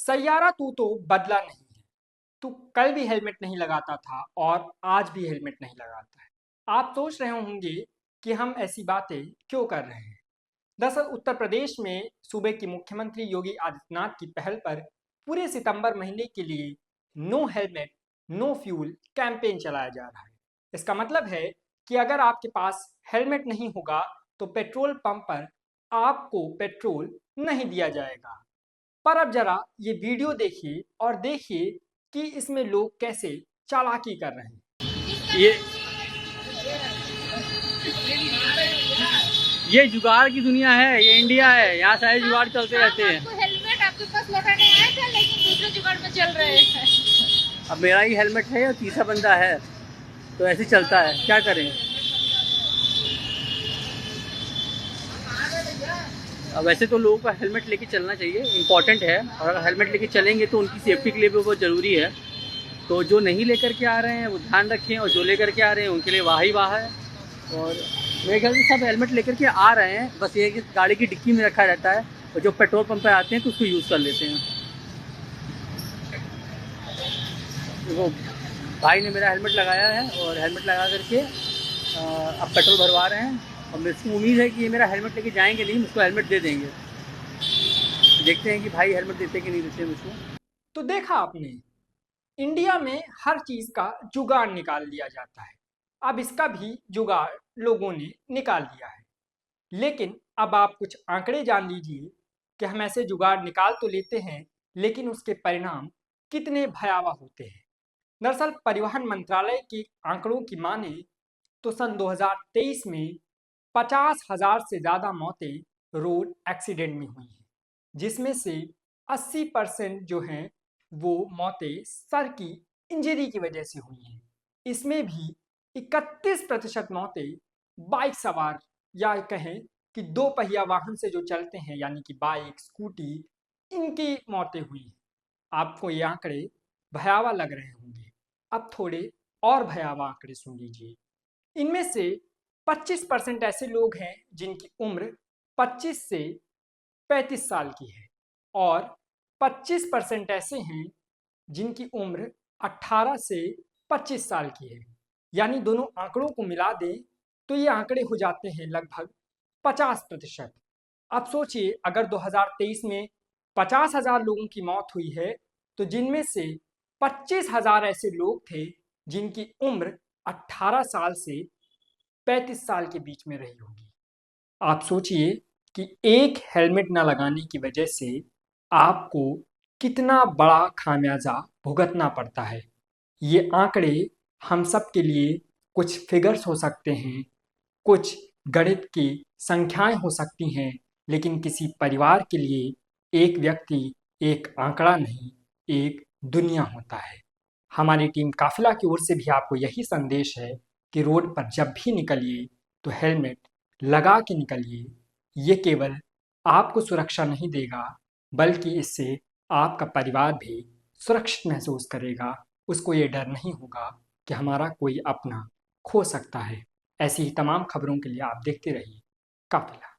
सैयारा तू तो बदला नहीं है। तू कल भी हेलमेट नहीं लगाता था और आज भी हेलमेट नहीं लगाता है। आप सोच रहे होंगे कि हम ऐसी बातें क्यों कर रहे हैं। दरअसल उत्तर प्रदेश में सूबे की मुख्यमंत्री योगी आदित्यनाथ की पहल पर पूरे सितंबर महीने के लिए no helmet no fuel campaign चलाया जा रहा है। इसका मतलब है कि अगर आपके पास हेलमेट नहीं होगा तो पेट्रोल पंप पर आपको पेट्रोल नहीं दिया जाएगा। पर अब जरा ये वीडियो देखिए और देखिए कि इसमें लोग कैसे चालाकी कर रहे हैं। ये ये जुगाड़ की दुनिया है, ये इंडिया है, यहाँ सारे जुगाड़ चलते रहते हैं। आपको हेलमेट आपके पास लौटाने आया था, लेकिन दूसरे जुगाड़ में चल रहे हैं। अब मेरा ही हेलमेट है और तीसरा बंदा है, तो ऐसे चलता है, क्या करें। अब वैसे तो लोगों का हेलमेट लेके चलना चाहिए, इम्पॉर्टेंट है, और अगर हेलमेट लेके चलेंगे तो उनकी सेफ्टी के लिए भी बहुत ज़रूरी है। तो जो नहीं लेकर के आ रहे हैं वो ध्यान रखें, और जो लेकर के आ रहे हैं उनके लिए वाह ही वाह है। और मेरे ख्याल से सब हेलमेट लेकर के आ रहे हैं, बस ये कि गाड़ी की डिक्की में रखा रहता है, और जो पेट्रोल पंप पे आते हैं तो उसको यूज़ कर लेते हैं। वो भाई ने मेरा हेलमेट लगाया है और हेलमेट लगा करके अब पेट्रोल भरवा रहे हैं, और मेरे को उम्मीद है कि ये मेरा हेलमेट लेके जाएंगे नहीं, मुझको हेलमेट दे देंगे। देखते हैं कि भाई हेलमेट देते कि नहीं देते मुझको। तो देखा आपने, इंडिया में हर चीज का जुगाड़ निकाल लिया जाता है। अब इसका भी जुगाड़ लोगों ने निकाल लिया है। लेकिन अब आप कुछ आंकड़े जान लीजिए कि हम ऐसे जुगाड़ निकाल तो लेते हैं, लेकिन उसके परिणाम कितने भयावह होते हैं। दरअसल परिवहन मंत्रालय के आंकड़ों की माने तो सन 2023 में 50,000 से ज़्यादा मौतें रोड एक्सीडेंट में हुई हैं, जिसमें से 80% जो हैं वो मौतें सर की इंजरी की वजह से हुई हैं। इसमें भी 31% मौतें बाइक सवार या कहें कि दो पहिया वाहन से जो चलते हैं यानी कि बाइक स्कूटी, इनकी मौतें हुई हैं। आपको ये आंकड़े भयावह लग रहे होंगे। अब थोड़े और भयावह आंकड़े सुन लीजिए। इनमें से 25% ऐसे लोग हैं जिनकी उम्र 25 से 35 साल की है, और 25% ऐसे हैं जिनकी उम्र 18 से 25 साल की है। यानी दोनों आंकड़ों को मिला दें तो ये आंकड़े हो जाते हैं लगभग 50%। अब सोचिए, अगर 2023 में 50,000 लोगों की मौत हुई है तो जिनमें से 25,000 ऐसे लोग थे जिनकी उम्र 18 साल से 35 साल के बीच में रही होगी। आप सोचिए कि एक हेलमेट ना लगाने की वजह से आपको कितना बड़ा खामियाजा भुगतना पड़ता है। ये आंकड़े हम सब के लिए कुछ फिगर्स हो सकते हैं, कुछ गणित की संख्याएं हो सकती हैं, लेकिन किसी परिवार के लिए एक व्यक्ति एक आंकड़ा नहीं, एक दुनिया होता है। हमारी टीम काफिला की ओर से भी आपको यही संदेश है कि रोड पर जब भी निकलिए तो हेलमेट लगा के निकलिए। ये केवल आपको सुरक्षा नहीं देगा, बल्कि इससे आपका परिवार भी सुरक्षित महसूस करेगा। उसको ये डर नहीं होगा कि हमारा कोई अपना खो सकता है। ऐसी ही तमाम खबरों के लिए आप देखते रहिए काफिला।